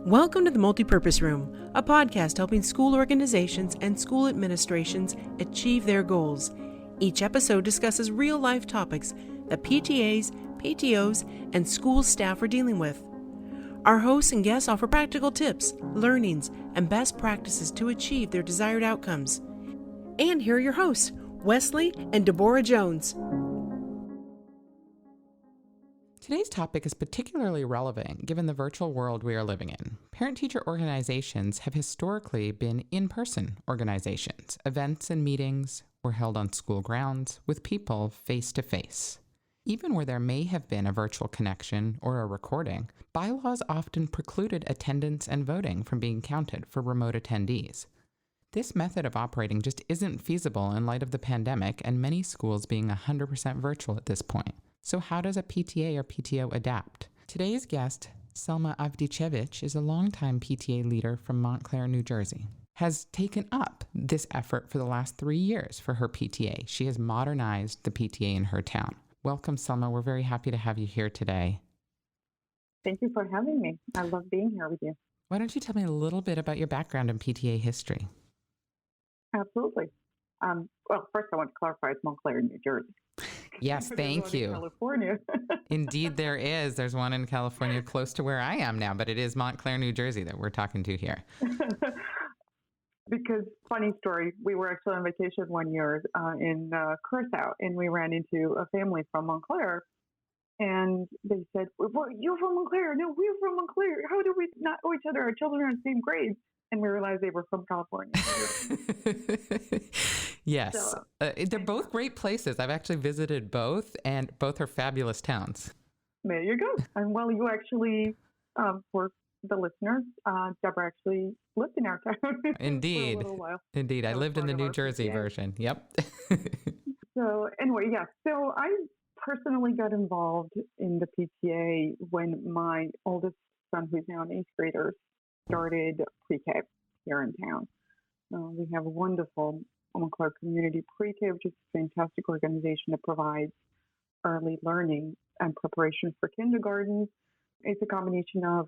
Welcome to the Multipurpose Room, a podcast helping school organizations and school administrations achieve their goals. Each episode discusses real-life topics that PTAs, PTOs, and school staff are dealing with. Our hosts and guests offer practical tips, learnings, and best practices to achieve their desired outcomes. And here are your hosts, Wesley and Deborah Jones. Today's topic is particularly relevant given the virtual world we are living in. Parent-teacher organizations have historically been in-person organizations. Events and meetings were held on school grounds with people face-to-face. Even where there may have been a virtual connection or a recording, bylaws often precluded attendance and voting from being counted for remote attendees. This method of operating just isn't feasible in light of the pandemic and many schools being 100% virtual at this point. So how does a PTA or PTO adapt? Today's guest, Selma Avdicevic, is a longtime PTA leader from Montclair, New Jersey, has taken up this effort for the last 3 years for her PTA. She has modernized the PTA in her town. Welcome, Selma. We're very happy to have you here today. Thank you for having me. I love being here with you. Why don't you tell me a little bit about your background in PTA history? Absolutely. Well, first I want to clarify it's Montclair, New Jersey. Yes, thank you. California. Indeed, there is. There's one in California close to where I am now, but it is Montclair, New Jersey that we're talking to here. Because, funny story, we were actually on vacation one year in Curacao, and we ran into a family from Montclair, and they said, well, you're from Montclair. No, we're from Montclair. How do we not know each other? Our children are in the same grade. And we realized they were from California. Yes. So, they're both great places. I've actually visited both, and both are fabulous towns. There you go. And well, you actually, for the listeners, Deborah actually lived in our town. Indeed. For a little while. Indeed. I lived in the New Jersey PTA version. Yep. So anyway, yeah. So I personally got involved in the PTA when my oldest son, who's now an 8th grader, started pre-K here in town. We have a wonderful Montclair Community Pre-K, which is a fantastic organization that provides early learning and preparation for kindergarten. It's a combination of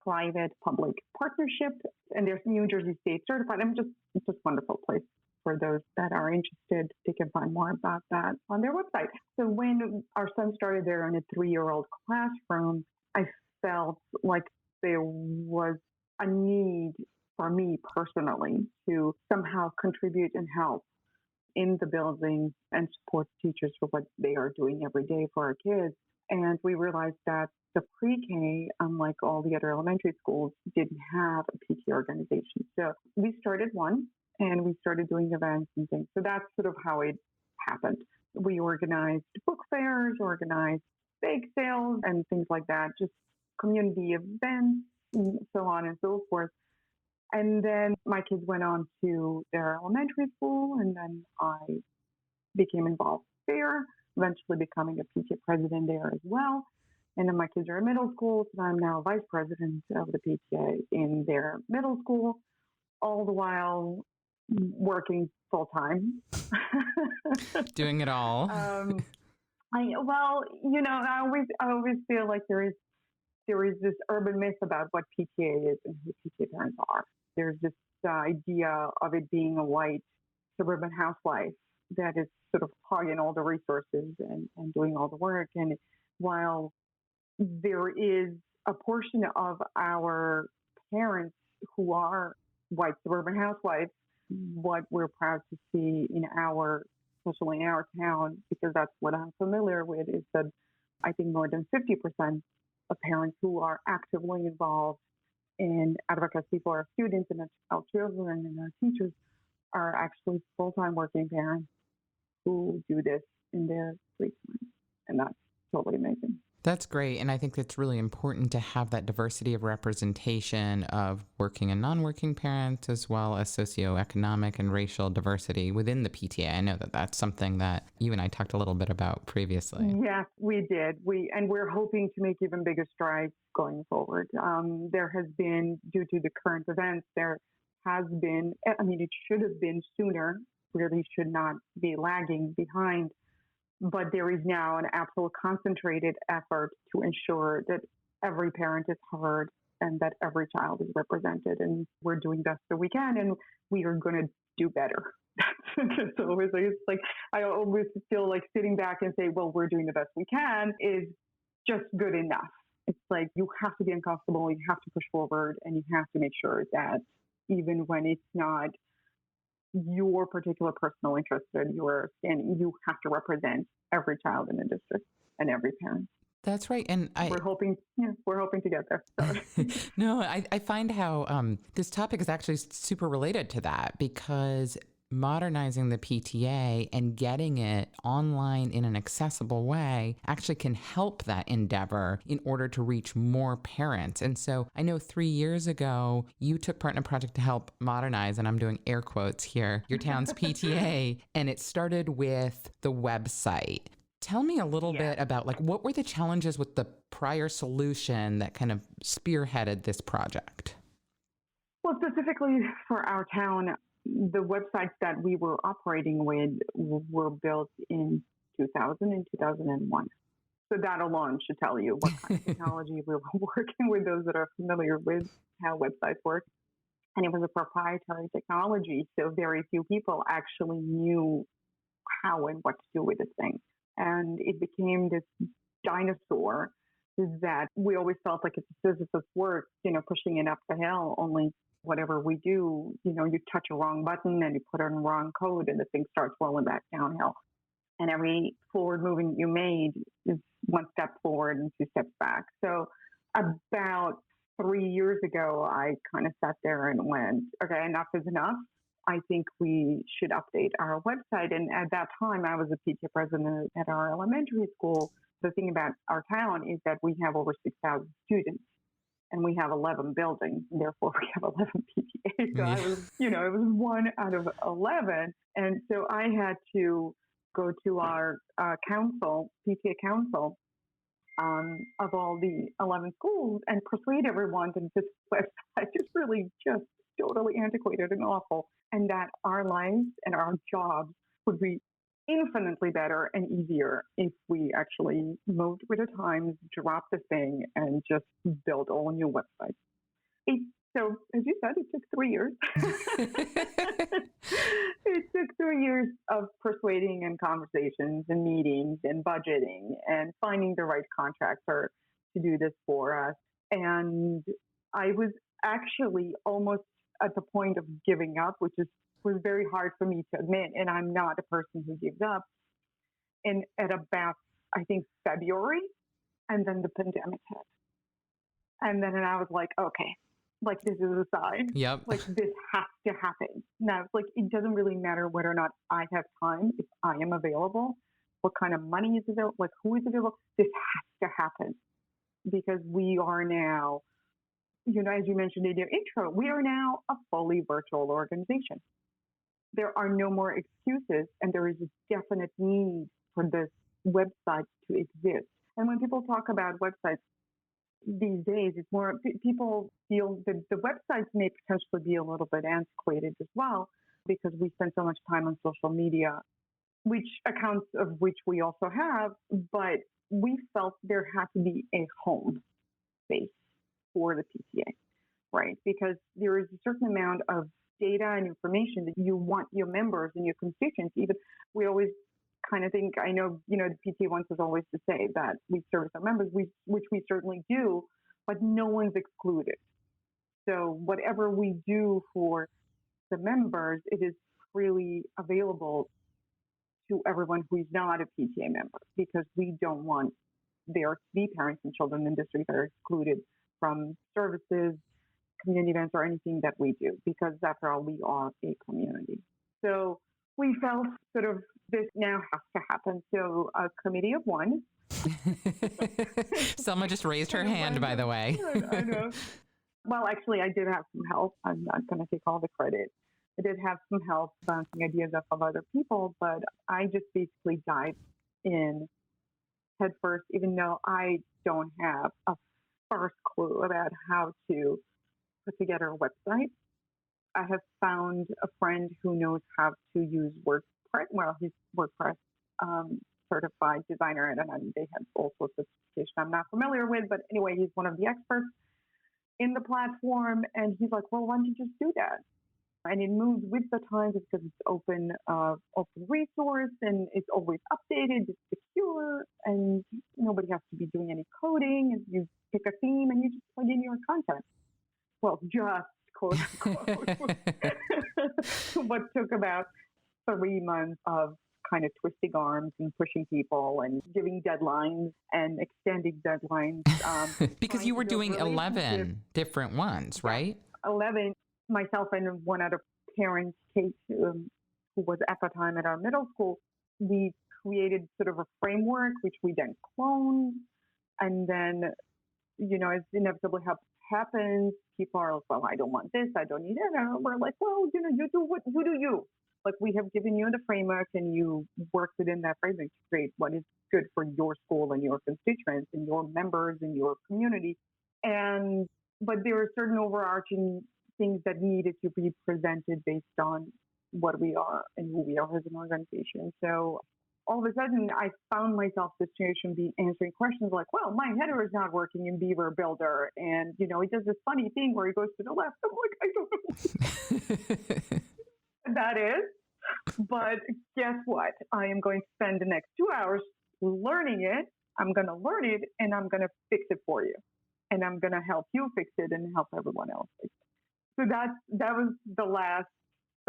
private-public partnership, and there's New Jersey State certified. It's just a wonderful place for those that are interested. They can find more about that on their website. So when our son started there in a 3-year-old classroom, I felt like there was a need for me personally to somehow contribute and help in the building and support teachers for what they are doing every day for our kids. And we realized that the pre-K, unlike all the other elementary schools, didn't have a PTA organization. So we started one, and we started doing events and things. So that's sort of how it happened. We organized book fairs, organized bake sales, and things like that, just community events, and so on and so forth. And then my kids went on to their elementary school, and then I became involved there, eventually becoming a PTA president there as well. And then my kids are in middle school, so I'm now vice president of the PTA in their middle school, all the while working full time. Doing it all. I always feel like there is this urban myth about what PTA is and who PTA parents are. There's this idea of it being a white suburban housewife that is sort of hogging all the resources and doing all the work. And while there is a portion of our parents who are white suburban housewives, what we're proud to see especially in our town, because that's what I'm familiar with, is that I think more than 50% of parents who are actively involved in advocacy for our students and our children and our teachers are actually full-time working parents who do this in their free time. And that's totally amazing. That's great. And I think it's really important to have that diversity of representation of working and non-working parents, as well as socioeconomic and racial diversity within the PTA. I know that that's something that you and I talked a little bit about previously. Yes, we did. We're hoping to make even bigger strides going forward. There has been, due to the current events, it should have been sooner, really should not be lagging behind. But there is now an absolute concentrated effort to ensure that every parent is heard and that every child is represented, and we're doing best that we can, and we are going to do better. It's always it's like I always feel like sitting back and say, well, we're doing the best we can is just good enough. It's like you have to be uncomfortable, you have to push forward, and you have to make sure that even when it's not your particular personal interest that you are standing, you have to represent every child in the district and every parent. That's right. And we're hoping to get there. No, I find how this topic is actually super related to that, because modernizing the PTA and getting it online in an accessible way actually can help that endeavor in order to reach more parents. And so I know 3 years ago, you took part in a project to help modernize, and I'm doing air quotes here, your town's PTA, and it started with the website. Tell me a little bit about what were the challenges with the prior solution that kind of spearheaded this project? Well, specifically for our town, the websites that we were operating with were built in 2000 and 2001. So that alone should tell you what kind of technology we were working with, those that are familiar with how websites work. And it was a proprietary technology, so very few people actually knew how and what to do with this thing. And it became this dinosaur that we always felt like it's a Sisyphus work, pushing it up the hill, only whatever we do, you touch a wrong button and you put in wrong code and the thing starts rolling back downhill. And every forward movement you made is one step forward and 2 steps back. So about 3 years ago, I kind of sat there and went, okay, enough is enough. I think we should update our website. And at that time, I was a PTA president at our elementary school. The thing about our town is that we have over 6,000 students. And we have 11 buildings, and therefore we have 11 PTAs. So I was, it was 1 out of 11. And so I had to go to our council, PTA council, of all the 11 schools and persuade everyone that this website is really just totally antiquated and awful, and that our lives and our jobs would be infinitely better and easier if we actually moved with the times, dropped the thing, and just built all new websites. So, as you said, it took 3 years. It took 3 years of persuading and conversations and meetings and budgeting and finding the right contractor to do this for us. And I was actually almost at the point of giving up, which was very hard for me to admit, and I'm not a person who gives up. And at about, I think, February, and then the pandemic hit. And then I was like, okay, this is a sign. Yep. This has to happen. Now, it doesn't really matter whether or not I have time, if I am available, what kind of money is available, who is available. This has to happen because we are now, as you mentioned in your intro, we are now a fully virtual organization. There are no more excuses, and there is a definite need for this website to exist. And when people talk about websites these days, it's more people feel that the websites may potentially be a little bit antiquated as well, because we spend so much time on social media, which accounts of which we also have, but we felt there had to be a home space for the PTA, right? Because there is a certain amount of data and information that you want your members and your constituents. Even we always kind of think, I know, the PTA wants us always to say that we service our members, which we certainly do, but no one's excluded. So whatever we do for the members, it is freely available to everyone who is not a PTA member, because we don't want there to be parents and children in districts that are excluded from services, community events, or anything that we do, because after all, we are a community. So we felt sort of this now has to happen. So a committee of one. Selma just raised her hand, by the way. I know. Well, actually, I did have some help. I'm not going to take all the credit. I did have some help bouncing ideas off of other people, but I just basically dived in head first, even though I don't have a first clue about how to put together a website. I have found a friend who knows how to use WordPress. Well, he's WordPress certified designer, and they have all sorts of certification I'm not familiar with. But anyway, he's one of the experts. in the platform. And he's like, well, why don't you just do that? And it moves with the times because it's open resource and it's always updated, it's secure, and nobody has to be doing any coding. And you pick a theme and you just plug in your content. Well, just quote unquote. What took about 3 months of kind of twisting arms and pushing people and giving deadlines and extending deadlines. Because you were doing 11 different ones, right? 11. Myself and one other parent, Kate, who was at the time at our middle school, we created sort of a framework, which we then cloned. And then, as inevitably happens, people are like, well, I don't want this, I don't need it. And we're like, well, you do you. Like, we have given you the framework and you work within that framework to create what is good for your school and your constituents and your members and your community. But there are certain overarching things that needed to be presented based on what we are and who we are as an organization. So all of a sudden, I found myself in this situation answering questions like, well, my header is not working in Beaver Builder. And, it does this funny thing where it goes to the left. I'm like, I don't know. That is. But guess what? I am going to spend the next 2 hours learning it. I'm going to learn it and I'm going to fix it for you. And I'm going to help you fix it and help everyone else fix it. So that was the last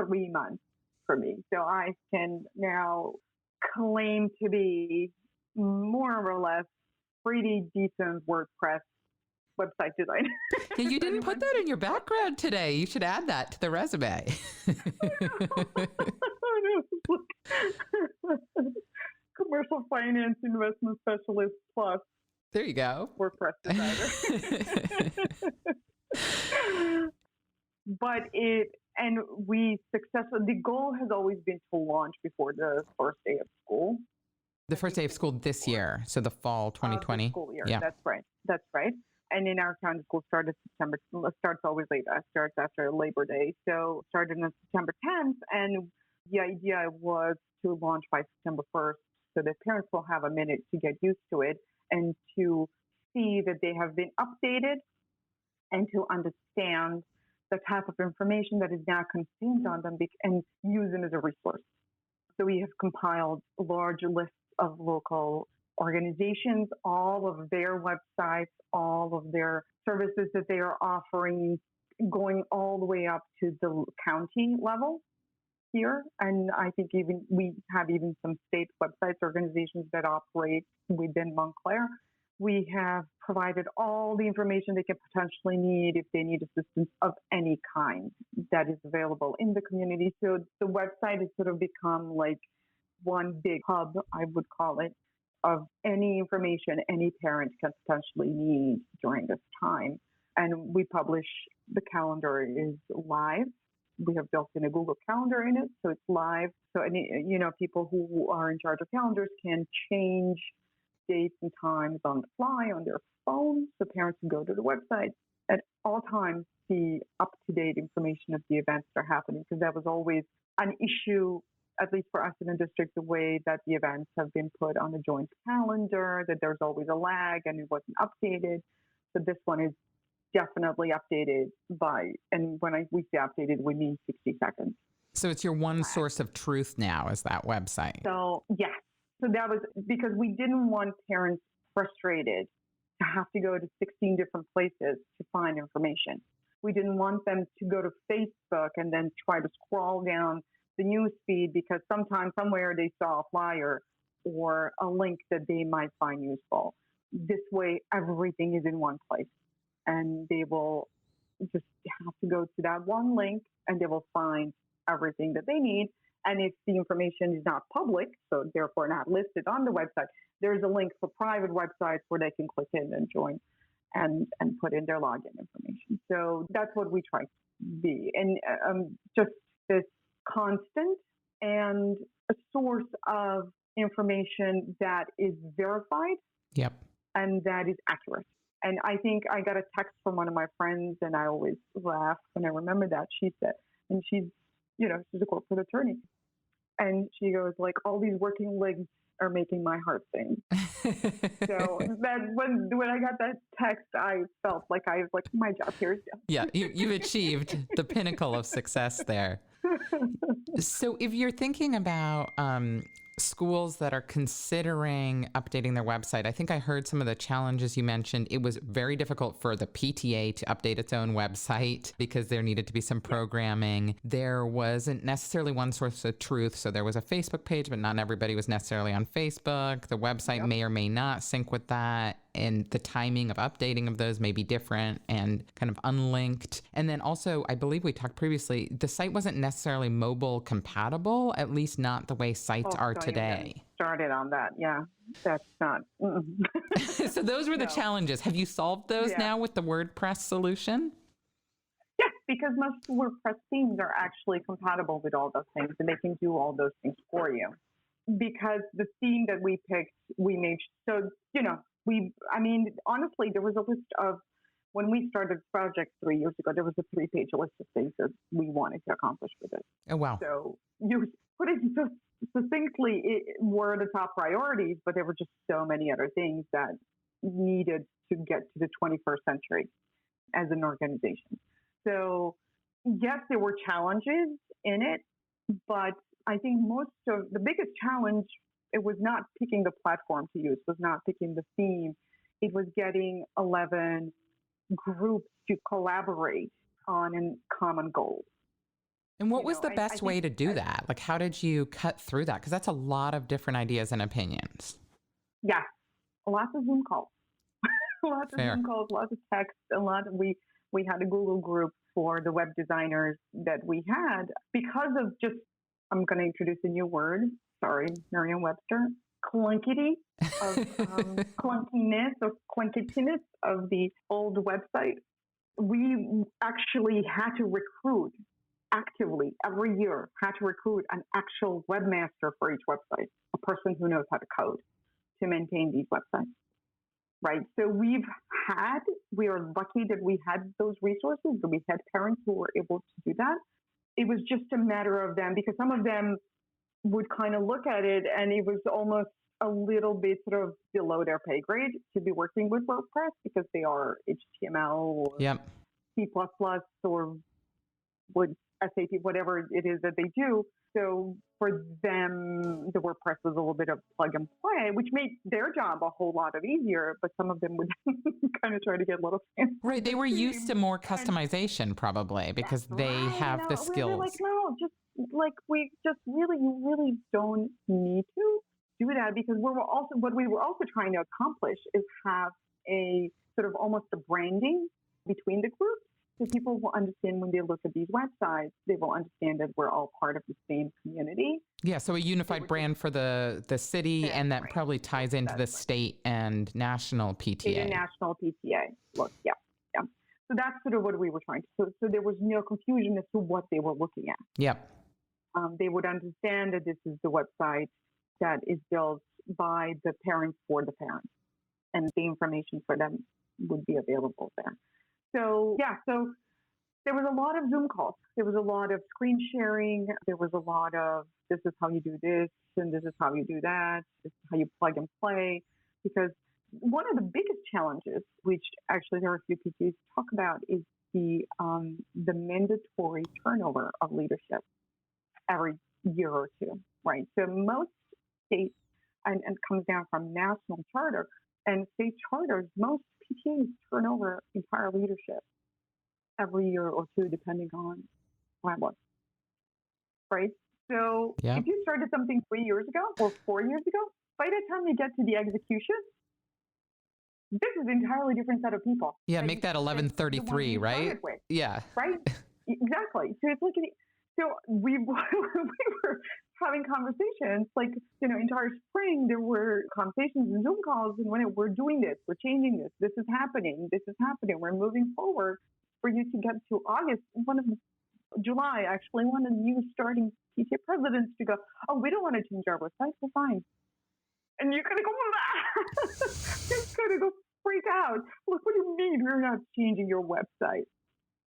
3 months for me. So I can now claim to be more or less pretty decent WordPress website designer. Yeah, you didn't put that in your background today. You should add that to the resume. Commercial finance investment specialist plus. There you go. WordPress designer. But we successfully, the goal has always been to launch before the first day of school. The first day of school this year, so the fall 2020. School year. Yeah. That's right. And in our town, the school started September. Starts always late. Starts after Labor Day. So started on September 10th, and the idea was to launch by September 1st, so that parents will have a minute to get used to it and to see that they have been updated and to understand the type of information that is now consumed on them and use them as a resource. So we have compiled large lists of local organizations, all of their websites, all of their services that they are offering, going all the way up to the county level here. And I think we have some state websites, organizations that operate within Montclair. We have provided all the information they can potentially need if they need assistance of any kind that is available in the community. So the website has sort of become like one big hub, I would call it, of any information any parent can potentially need during this time. And we publish, the calendar is live. We have built in a Google Calendar in it, so it's live. So people who are in charge of calendars can change dates and times on the fly on their phone, so parents can go to the website at all times, see up-to-date information of the events that are happening, because that was always an issue, at least for us in the district, the way that the events have been put on the joint calendar, that there's always a lag and it wasn't updated. So this one is definitely updated and when we say updated, we mean 60 seconds. So it's your one source of truth now, is that website? So, yes. So that was because we didn't want parents frustrated to have to go to 16 different places to find information. We didn't want them to go to Facebook and then try to scroll down the news feed because sometimes somewhere they saw a flyer or a link that they might find useful. This way, everything is in one place, and they will just have to go to that one link and they will find everything that they need. And if the information is not public, so therefore not listed on the website, there's a link for private websites where they can click in and join and put in their login information. So that's what we try to be. And just this constant and a source of information that is verified. Yep. And that is accurate. And I think I got a text from one of my friends, and I always laugh when I remember that. She said, and she's a corporate attorney. And she goes like, all these working legs are making my heart sing. So that when I got that text, I felt like I was like, my job here is done. Yeah, you've achieved the pinnacle of success there. So if you're thinking about schools that are considering updating their website, I think I heard some of the challenges you mentioned. It was very difficult for the PTA to update its own website because there needed to be some programming. There wasn't necessarily one source of truth. So there was a Facebook page, but not everybody was necessarily on Facebook. The website may or may not sync with that. And the timing of updating of those may be different and kind of unlinked. And then also, I believe we talked previously, the site wasn't necessarily mobile compatible, at least not the way sites are today. Started on that. Yeah, that's not. So those were the challenges. Have you solved those now with the WordPress solution? Yes, because most WordPress themes are actually compatible with all those things and they can do all those things for you. Because the theme that we picked, we made, so, honestly, there was a list of, when we started the project 3 years ago, there was a 3-page list of things that we wanted to accomplish with it. Oh, wow. So you put it so succinctly, it were the top priorities, but there were just so many other things that needed to get to the 21st century as an organization. So yes, there were challenges in it, but I think most of the biggest challenge, it was not picking the platform to use, was not picking the theme. It was getting 11 groups to collaborate on a common goal. And what was the best way to do that? Like, how did you cut through that? Because that's a lot of different ideas and opinions. Yeah, lots of Zoom calls. Lots of Zoom calls, lots of text, we had a Google group for the web designers that we had because of just, I'm going to introduce a new word. Sorry, Merriam-Webster. Clunkiness of the old website. We actually had to recruit actively every year, an actual webmaster for each website, a person who knows how to code to maintain these websites. Right. So we are lucky that we had those resources, that we had parents who were able to do that. It was just a matter of them, because some of them would kind of look at it and it was almost a little bit sort of below their pay grade to be working with WordPress because they are HTML or C++ or would SAP, whatever it is that they do. So for them, the WordPress was a little bit of plug and play, which made their job a whole lot of easier. But some of them would kind of try to get a little fancy. Right. They were used to more customization probably because they have the skills. We were like, no, you really don't need to do that, because what we were also trying to accomplish is have a sort of almost a branding between the groups. So people will understand when they look at these websites, they will understand that we're all part of the same community. Yeah, so a unified brand for the city, and that probably ties into the state and national PTA. National PTA. Look, yeah. So that's sort of what we were trying to. So there was no confusion as to what they were looking at. Yep. They would understand that this is the website that is built by the parents for the parents, and the information for them would be available there. So there was a lot of Zoom calls. There was a lot of screen sharing. There was a lot of, this is how you do this, and this is how you do that. This is how you plug and play. Because one of the biggest challenges, which actually there are a few PTs talk about, is the mandatory turnover of leadership every year or two, right? So most states, and it comes down from national charter and state charters, most PTAs turn over entire leadership every year or two, depending on what, right? So if you started something 3 years ago or 4 years ago, by the time you get to the execution, this is an entirely different set of people. Yeah, make that 1133, right? Yeah. Right? Exactly. So it's like, we were having conversations, like, entire spring, there were conversations and Zoom calls, and when we're doing this, we're changing this is happening, we're moving forward. For you to get to August, July, actually, one of the new starting PTA presidents to go, oh, we don't want to change our website, we're fine. And you're going to go, you're going to go freak out. Look, what do you mean we're not changing your website?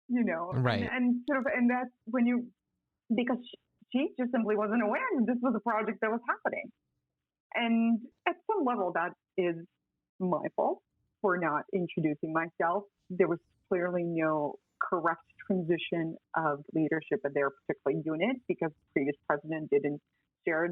Right. And that's when because she just simply wasn't aware that this was a project that was happening. And at some level, that is my fault for not introducing myself. There was clearly no correct transition of leadership at their particular unit because the previous president didn't share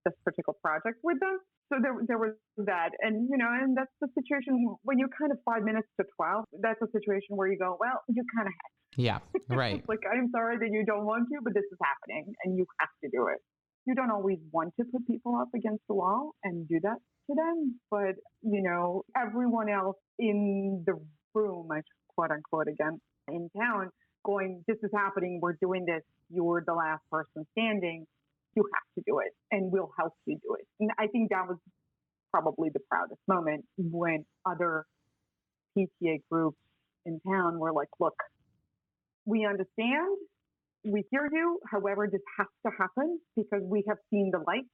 this particular project with them. So there was that. And, and that's the situation when you're kind of 5 minutes to 12, that's a situation where you go, well, you kind of have to. Yeah, right. Like, I'm sorry that you don't want to, but this is happening and you have to do it. You don't always want to put people up against the wall and do that to them. But, everyone else in the room, I quote unquote again, in town going, this is happening. We're doing this. You're the last person standing. You have to do it and we'll help you do it. And I think that was probably the proudest moment when other PTA groups in town were like, look, we understand, we hear you. However, this has to happen because we have seen the light.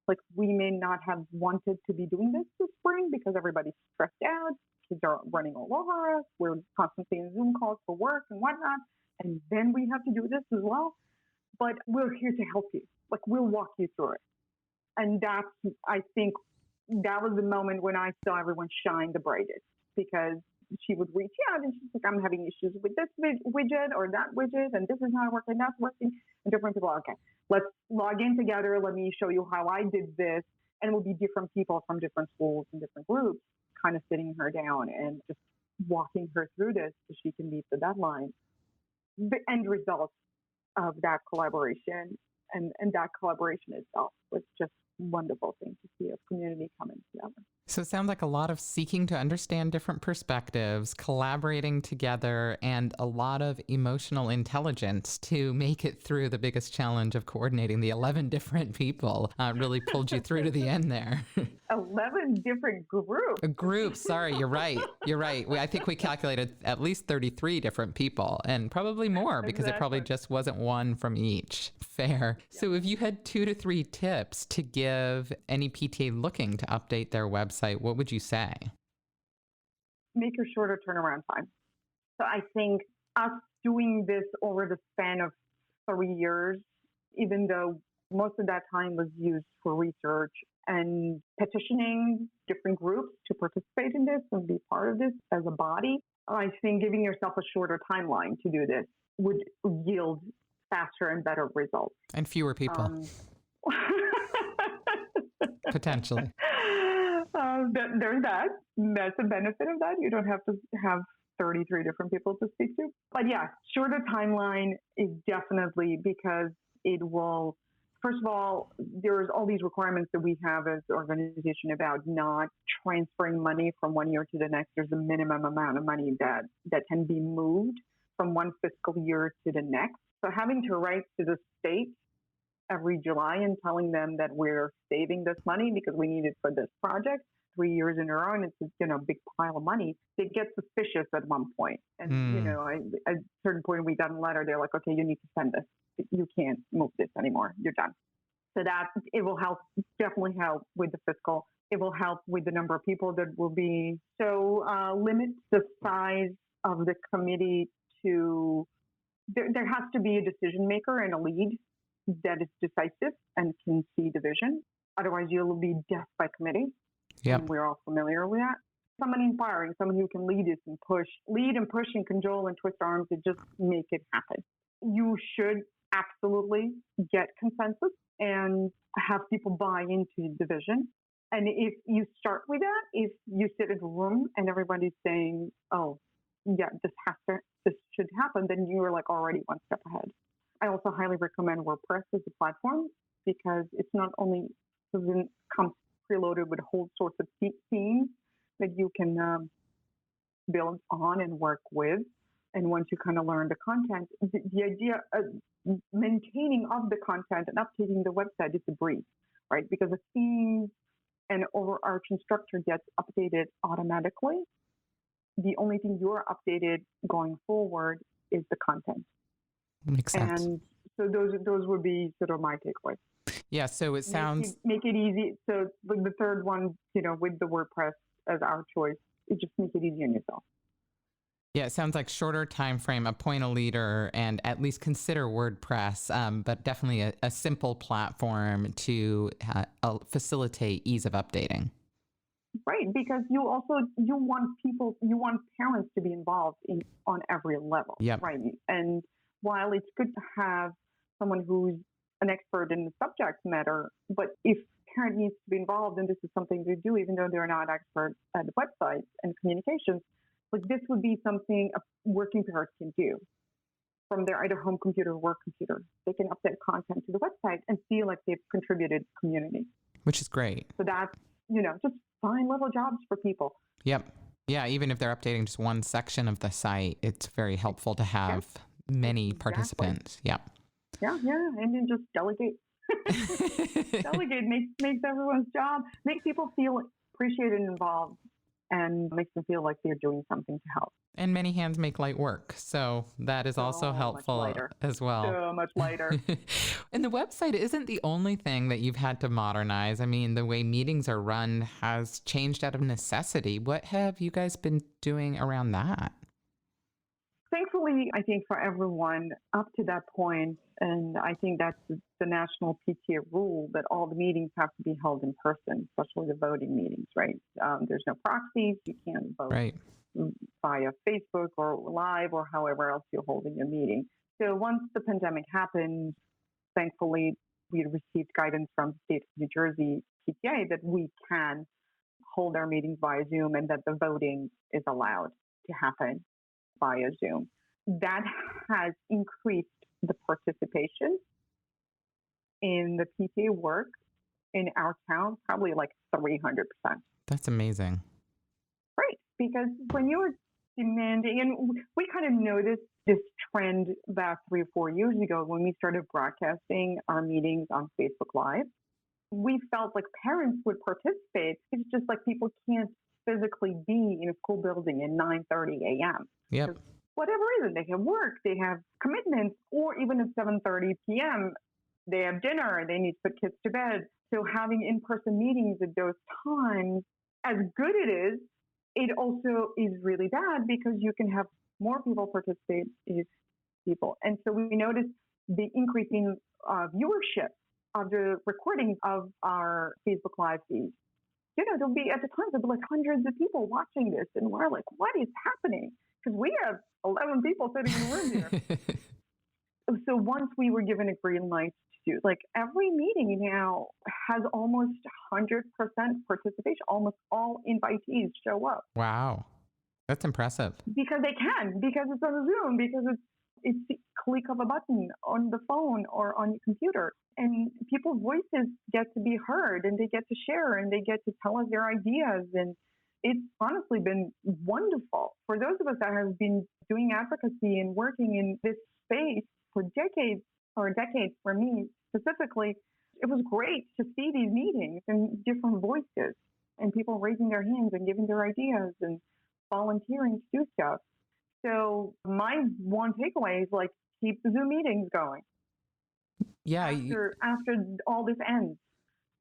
Like, we may not have wanted to be doing this spring because everybody's stressed out. Kids are running all over us. We're constantly in Zoom calls for work and whatnot. And then we have to do this as well. But we're here to help you. Like, we'll walk you through it. And I think that was the moment when I saw everyone shine the brightest, because she would reach out and she's like, I'm having issues with this widget or that widget, and this is not working, that's working. And different people are, okay, let's log in together. Let me show you how I did this. And it will be different people from different schools and different groups kind of sitting her down and just walking her through this so she can meet the deadline. The end result of that collaboration and that collaboration itself was just a wonderful thing to see a community coming together. So it sounds like a lot of seeking to understand different perspectives, collaborating together, and a lot of emotional intelligence to make it through the biggest challenge of coordinating the 11 different people. Really pulled you through to the end there. 11 different groups. Groups, sorry, you're right. You're right. I think we calculated at least 33 different people, and probably more because it probably just wasn't one from each. Fair. Yeah. So if you had 2 to 3 tips to give any PTA looking to update their website, what would you say? Make a shorter turnaround time. So I think us doing this over the span of 3 years, even though most of that time was used for research and petitioning different groups to participate in this and be part of this as a body, I think giving yourself a shorter timeline to do this would yield faster and better results. And fewer people. Potentially. There's that. That's a benefit of that. You don't have to have 33 different people to speak to. But yeah, shorter timeline is definitely because it will, first of all, there's all these requirements that we have as an organization about not transferring money from one year to the next. There's a minimum amount of money that can be moved from one fiscal year to the next. So having to write to the state every July and telling them that we're saving this money because we need it for this project 3 years in a row, and it's a big pile of money, they get suspicious at one point. And, at a certain point we got a letter, they're like, okay, you need to send this. You can't move this anymore. You're done. So that it will help, definitely help with the fiscal. It will help with the number of people that will be. So limit the size of the committee to, there has to be a decision maker and a lead that is decisive and can see the vision. Otherwise, you'll be death by committee. Yep. And we're all familiar with that. Someone inspiring, someone who can lead and push and cajole and twist arms and just make it happen. You should absolutely get consensus and have people buy into the vision. And if you start with that, if you sit in a room and everybody's saying, oh, yeah, this should happen, then you're like already one step ahead. I also highly recommend WordPress as a platform because it's not only comes preloaded with whole sorts of themes that you can build on and work with. And once you kind of learn the content, the idea of maintaining of the content and updating the website is a breeze, right? Because the themes and overarching structure gets updated automatically. The only thing you're updated going forward is the content. Makes sense. And so those would be sort of my takeaways. Yeah, so it sounds... Make it easy. So the third one, with the WordPress as our choice, just make it easy on yourself. Yeah, it sounds like shorter time frame, appoint a leader, and at least consider WordPress, but definitely a simple platform to facilitate ease of updating. Right, because you want parents to be involved on every level. Yep. Right, and while it's good to have someone who's an expert in the subject matter, but if parent needs to be involved, and this is something they do, even though they're not experts at the website and communications, like this would be something a working parent can do from their either home computer or work computer. They can update content to the website and feel like they've contributed to the community. Which is great. So that's, just fine little jobs for people. Yep. Yeah, even if they're updating just one section of the site, it's very helpful to have many participants. Yep. Yeah, and then just delegate. Delegate makes everyone's job, makes people feel appreciated and involved, and makes them feel like they're doing something to help. And many hands make light work. So that is also helpful as well. So much lighter. And the website isn't the only thing that you've had to modernize. I mean, the way meetings are run has changed out of necessity. What have you guys been doing around that? Thankfully, I think for everyone up to that point, and I think that's the national PTA rule, that all the meetings have to be held in person, especially the voting meetings, right? There's no proxies. You can't vote via Facebook or live or however else you're holding your meeting. So once the pandemic happened, thankfully, we received guidance from the state of New Jersey PTA that we can hold our meetings via Zoom and that the voting is allowed to happen via Zoom. That has increased the participation in the PTA work in our town, probably like 300%. That's amazing. Right, because when you're demanding, and we kind of noticed this trend about 3 or 4 years ago when we started broadcasting our meetings on Facebook Live, we felt like parents would participate. It's just like people can't physically be in a school building at 9:30 a.m. Yep. Whatever reason, they have work, they have commitments, or even at 7:30 p.m., they have dinner, they need to put kids to bed. So having in-person meetings at those times, as good it is, it also is really bad because you can have more people participate in people. And so we noticed the increasing viewership of the recordings of our Facebook Live feeds. There'll be, at the time, there'll be like hundreds of people watching this. And we're like, what is happening? Because we have 11 people sitting in the room here. So once we were given a green light to do, like every meeting now has almost 100% participation. Almost all invitees show up. Wow. That's impressive. Because they can, because it's on Zoom, because it's the click of a button on the phone or on your computer. And people's voices get to be heard and they get to share and they get to tell us their ideas. And it's honestly been wonderful for those of us that have been doing advocacy and working in this space for decades for me specifically. It was great to see these meetings and different voices and people raising their hands and giving their ideas and volunteering to do stuff. So my one takeaway is like, keep the Zoom meetings going. Yeah. After all this ends,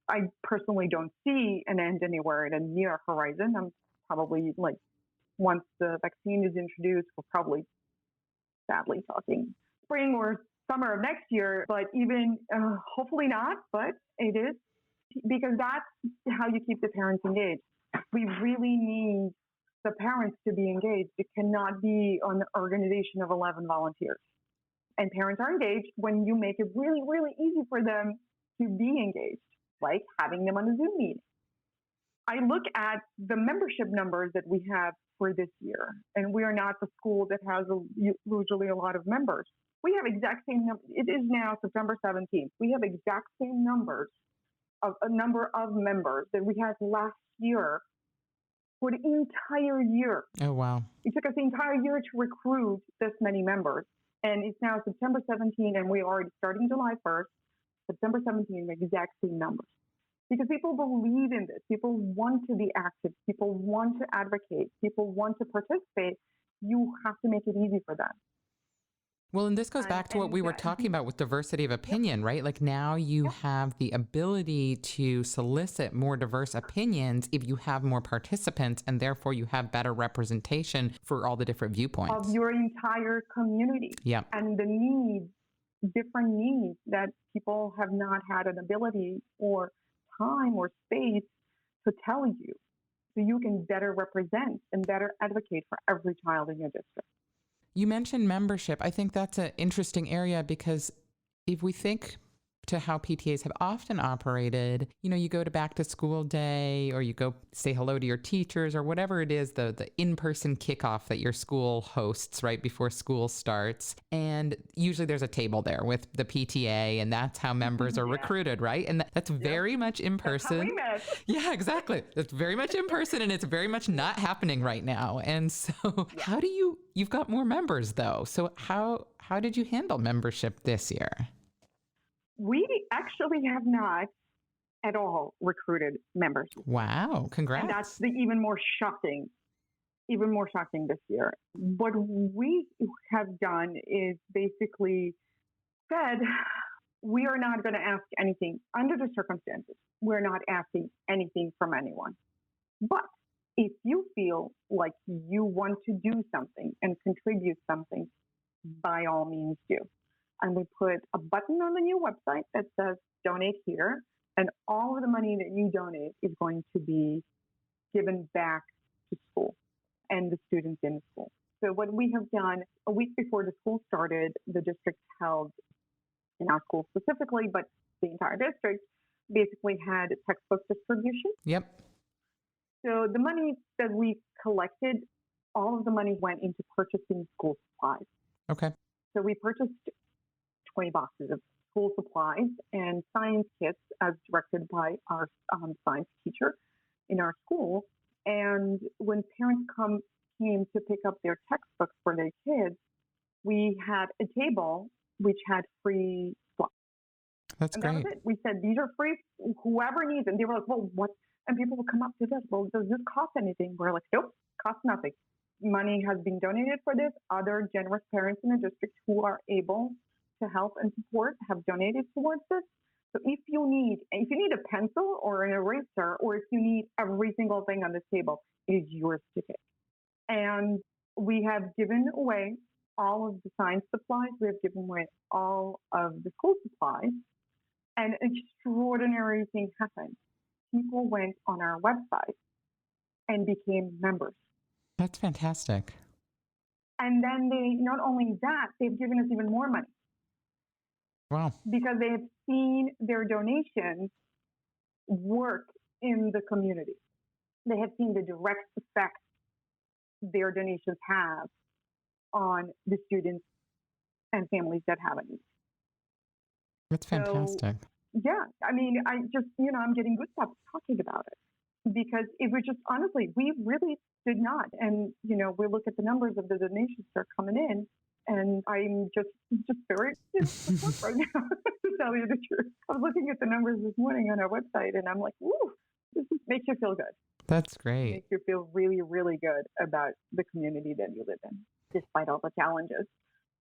I personally don't see an end anywhere in a near horizon. I'm probably like, once the vaccine is introduced, we're probably sadly talking spring or summer of next year, but even hopefully not, but it is, because that's how you keep the parents engaged. We really need the parents to be engaged. It cannot be an organization of 11 volunteers. And parents are engaged when you make it really, really easy for them to be engaged, like having them on a Zoom meeting. I look at the membership numbers that we have for this year, and we are not the school that has usually a lot of members. We have exact same numbers. It is now September 17th. We have exact same numbers of a number of members that we had last year for the entire year. Oh, wow. It took us the entire year to recruit this many members. And it's now September 17th, and we're already starting July 1st, September 17th, the exact same numbers. Because people believe in this. People want to be active. People want to advocate. People want to participate. You have to make it easy for them. Well, and this goes back to what we were talking about with diversity of opinion, right? Like now you have the ability to solicit more diverse opinions if you have more participants, and therefore you have better representation for all the different viewpoints of your entire community. Yep. And the needs, different needs that people have not had an ability or time or space to tell you, so you can better represent and better advocate for every child in your district. You mentioned membership. I think that's an interesting area because if we think to how PTAs have often operated, you know, you go to back to school day or you go say hello to your teachers or whatever it is, the in-person kickoff that your school hosts right before school starts. And usually there's a table there with the PTA and that's how members are recruited, right? And that's very much in person. That's how we met. Yeah, exactly. It's very much in person and it's very much not happening right now. And so how do you've got more members though. So how did you handle membership this year? We actually have not at all recruited members. Wow, congrats. And that's the even more shocking this year. What we have done is basically said, we are not going to ask anything under the circumstances. We're not asking anything from anyone. But if you feel like you want to do something and contribute something, by all means do. And we put a button on the new website that says donate here. And all of the money that you donate is going to be given back to school and the students in the school. So what we have done, a week before the school started, the district held, in our school specifically, but the entire district, basically had textbook distribution. Yep. So the money that we collected, all of the money went into purchasing school supplies. Okay. So we purchased 20 boxes of school supplies and science kits as directed by our science teacher in our school. And when parents came to pick up their textbooks for their kids, we had a table which had free supplies. That's and great. That was it. We said, these are free, whoever needs them. They were like, well, what? And people would come up to us, well, does this cost anything? We're like, nope, costs nothing. Money has been donated for this. Other generous parents in the district who are able to help and support have donated towards this. So if you need a pencil or an eraser, or if you need every single thing on this table, it is yours to take. And we have given away all of the science supplies. We have given away all of the school supplies. And an extraordinary thing happened. People went on our website and became members. That's fantastic. And then not only that, they've given us even more money. Wow. Because they have seen their donations work in the community. They have seen the direct effect their donations have on the students and families that have a need. That's fantastic. So, yeah, I mean, I just, I'm getting goosebumps talking about it. Because it was just, honestly, we really did not. And, we look at the numbers of the donations that are coming in, and I'm just very right now, to tell you the truth. I was looking at the numbers this morning on our website, and I'm like, woo, this makes you feel good. That's great. It makes you feel really, really good about the community that you live in, despite all the challenges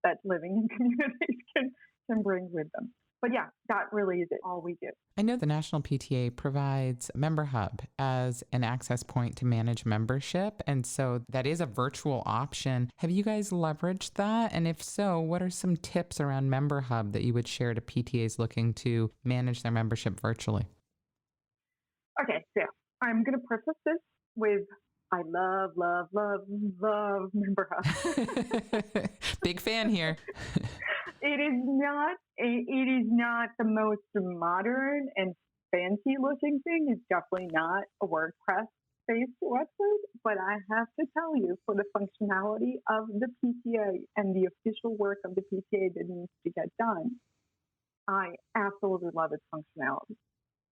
that living in communities can bring with them. But yeah, that really is all we do. I know the National PTA provides Member Hub as an access point to manage membership. And so that is a virtual option. Have you guys leveraged that? And if so, what are some tips around Member Hub that you would share to PTAs looking to manage their membership virtually? Okay, so I'm going to preface this with I love, love, love, love Member Hub. Big fan here. It is not the most modern and fancy looking thing. It's definitely not a WordPress-based website, but I have to tell you, for the functionality of the PTA and the official work of the PTA that needs to get done, I absolutely love its functionality.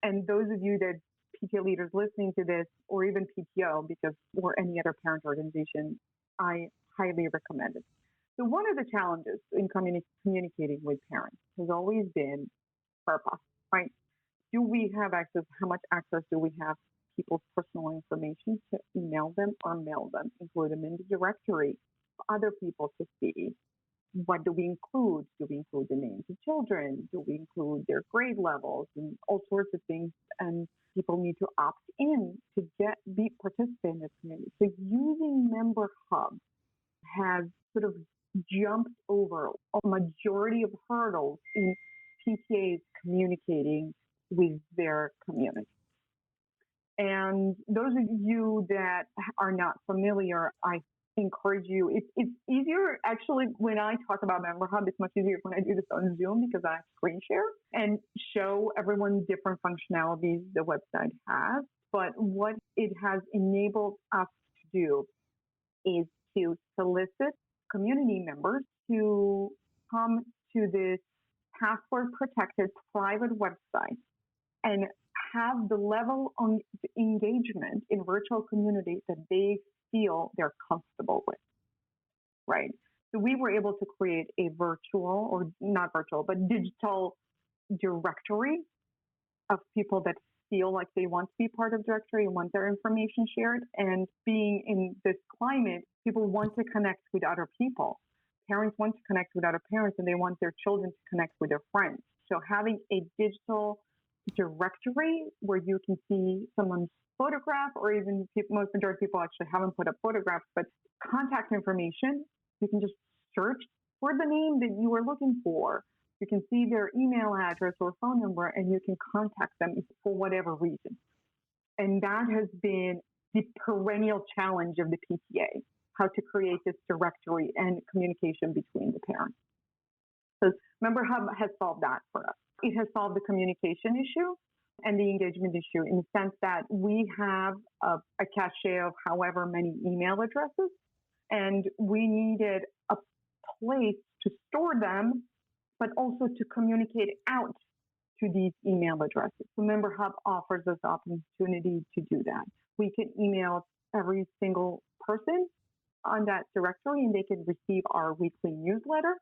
And those of you that PTA leaders listening to this, or even PTO, or any other parent organization, I highly recommend it. So one of the challenges in communicating with parents has always been purpose, right? Do we have access? How much access do we have to people's personal information to email them or mail them, include them in the directory for other people to see? what do we include? Do we include the names of children? Do we include their grade levels and all sorts of things? And people need to opt in to be participant in the community. So using Member Hub has sort of jumped over a majority of hurdles in PTAs communicating with their community. And those of you that are not familiar, I encourage you. It's easier, actually, when I talk about Member Hub, it's much easier when I do this on Zoom because I screen share and show everyone different functionalities the website has. But what it has enabled us to do is to solicit community members to come to this password-protected private website and have the level of engagement in virtual community that they feel they're comfortable with, right? So we were able to create a virtual, or not virtual, but digital directory of people that feel like they want to be part of the directory and want their information shared. And being in this climate, people want to connect with other people. Parents want to connect with other parents, and they want their children to connect with their friends. So having a digital directory where you can see someone's photograph, or even most majority of people actually haven't put up photographs, but contact information, you can just search for the name that you are looking for. You can see their email address or phone number, and you can contact them for whatever reason. And that has been the perennial challenge of the PTA, how to create this directory and communication between the parents. So Member Hub has solved that for us. It has solved the communication issue and the engagement issue in the sense that we have a cache of however many email addresses, and we needed a place to store them, but also to communicate out to these email addresses. So Member Hub offers us opportunity to do that. We can email every single person on that directory, and they can receive our weekly newsletter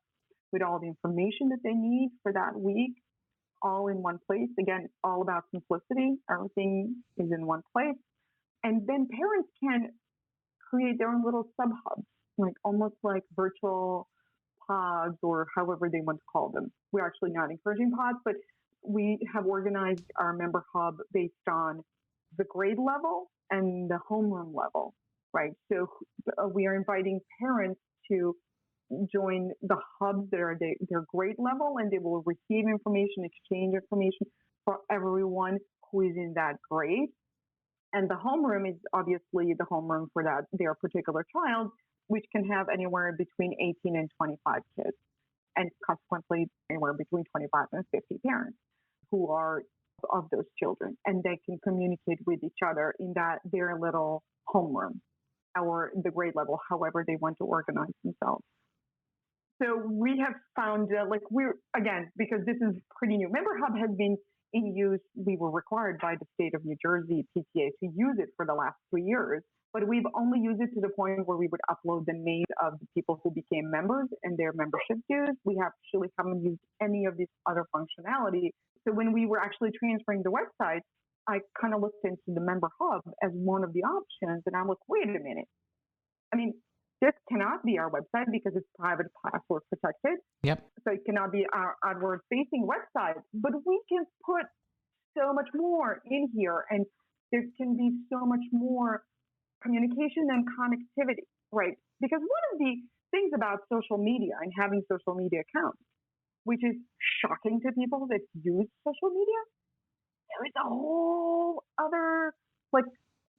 with all the information that they need for that week, all in one place. Again, it's all about simplicity. Everything is in one place. And then parents can create their own little sub-hubs, like almost like virtual pods or however they want to call them. We're actually not encouraging pods, but we have organized our Member Hub based on the grade level and the homeroom level, right? So we are inviting parents to join the hubs that are their grade level, and they will receive information, exchange information for everyone who is in that grade. And the homeroom is obviously the homeroom for their particular child, which can have anywhere between 18 and 25 kids, and consequently anywhere between 25 and 50 parents who are of those children, and they can communicate with each other in their little homeroom or the grade level, however they want to organize themselves. So we have found, because this is pretty new, Member Hub has been in use. We were required by the state of New Jersey PTA to use it for the last 3 years, but we've only used it to the point where we would upload the names of the people who became members and their membership dues. We actually haven't used any of this other functionality. So when we were actually transferring the website, I kind of looked into the Member Hub as one of the options, and I'm like, wait a minute. I mean, this cannot be our website because it's private password protected. Yep. So it cannot be our outward-facing website. But we can put so much more in here, and there can be so much more communication and connectivity, right? Because one of the things about social media and having social media accounts, which is shocking to people that use social media, there is a whole other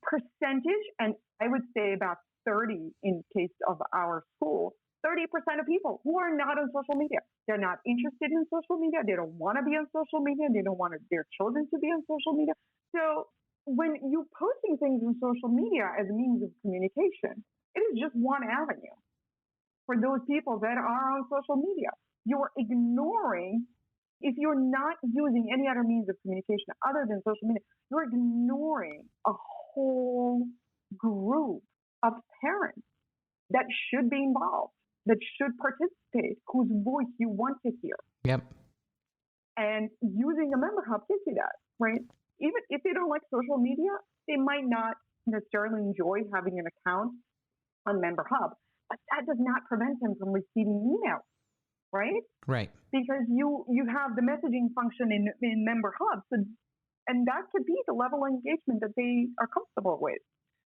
percentage, and I would say about 30 in case of our school, 30% of people who are not on social media. They're not interested in social media. They don't want to be on social media. They don't want their children to be on social media. So when you're posting things on social media as a means of communication, it is just one avenue for those people that are on social media. You're ignoring, if you're not using any other means of communication other than social media, you're ignoring a whole group of parents that should be involved, that should participate, whose voice you want to hear. Yep. And using a Member Hub gives you that, right? Even if they don't like social media, they might not necessarily enjoy having an account on Member Hub, but that does not prevent them from receiving emails right? Right. Because you have the messaging function in member hubs, and that could be the level of engagement that they are comfortable with.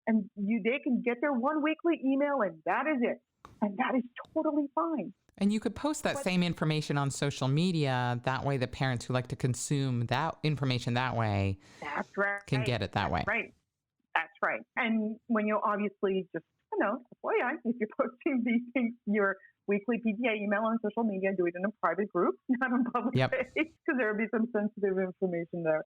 And they can get their one weekly email, and that is it. And that is totally fine. And you could post that same information on social media. That way, the parents who like to consume that information that way can get it that way. Right. That's right. And when you obviously just, FYI, if you're posting these things, your weekly PTA email on social media, do it in a private group, not on public page, because there will be some sensitive information there.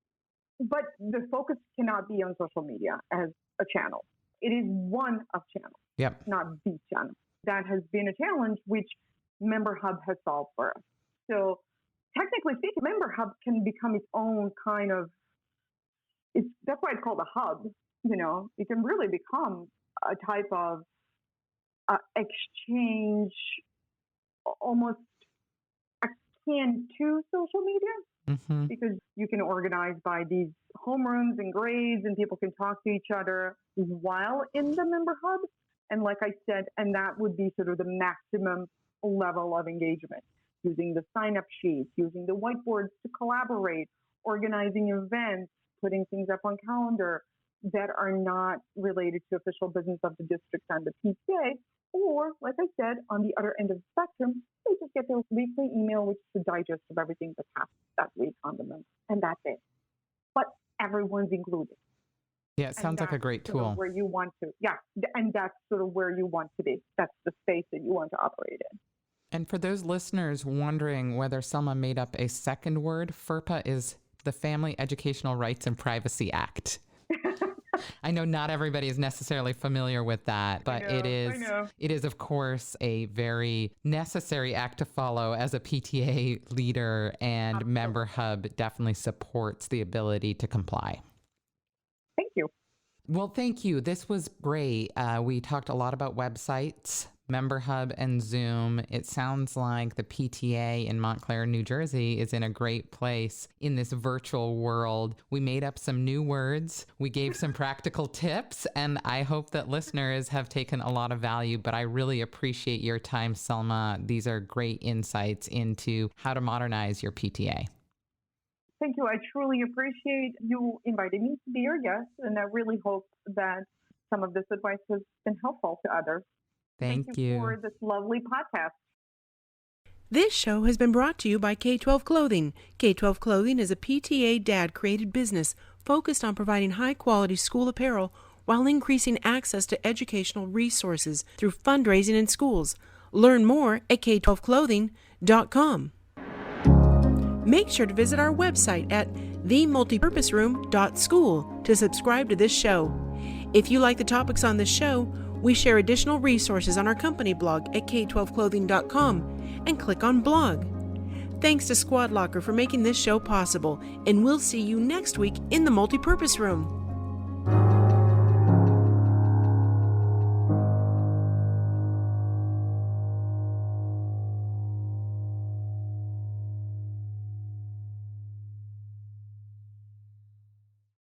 But the focus cannot be on social media as a channel. It is one of channels, not the channel. That has been a challenge which Member Hub has solved for us. So technically speaking, Member Hub can become its own kind of, that's why it's called a hub. It can really become a type of exchange, almost akin to social media, because you can organize by these homerooms and grades, and people can talk to each other while in the Member Hub. And like I said, and that would be sort of the maximum level of engagement, using the sign-up sheets, using the whiteboards to collaborate, organizing events, putting things up on calendar that are not related to official business of the district and the PTA. Or, like I said, on the other end of the spectrum, they just get their weekly email, which is a digest of everything that happened that week on the member, and that's it. But everyone's included. Yeah, it sounds like a great tool. Where you want to, and that's sort of where you want to be. That's the space that you want to operate in. And for those listeners wondering whether Selma made up a second word, FERPA is the Family Educational Rights and Privacy Act. I know not everybody is necessarily familiar with that, but it is, of course, a very necessary act to follow as a PTA leader, and Absolutely. Member Hub definitely supports the ability to comply. Thank you. Well, thank you. This was great. We talked a lot about websites, Member Hub, and Zoom. It sounds like the PTA in Montclair, New Jersey is in a great place in this virtual world. We made up some new words. We gave some practical tips, and I hope that listeners have taken a lot of value, but I really appreciate your time, Selma. These are great insights into how to modernize your PTA. Thank you. I truly appreciate you inviting me to be your guest, and I really hope that some of this advice has been helpful to others. Thank you for this lovely podcast. This show has been brought to you by K-12 Clothing. K-12 Clothing is a PTA-Dad created business focused on providing high-quality school apparel while increasing access to educational resources through fundraising in schools. Learn more at k12clothing.com. Make sure to visit our website at themultipurposeroom.school to subscribe to this show. If you like the topics on this show, we share additional resources on our company blog at k12clothing.com and click on blog. Thanks to Squad Locker for making this show possible, and we'll see you next week in the Multipurpose Room.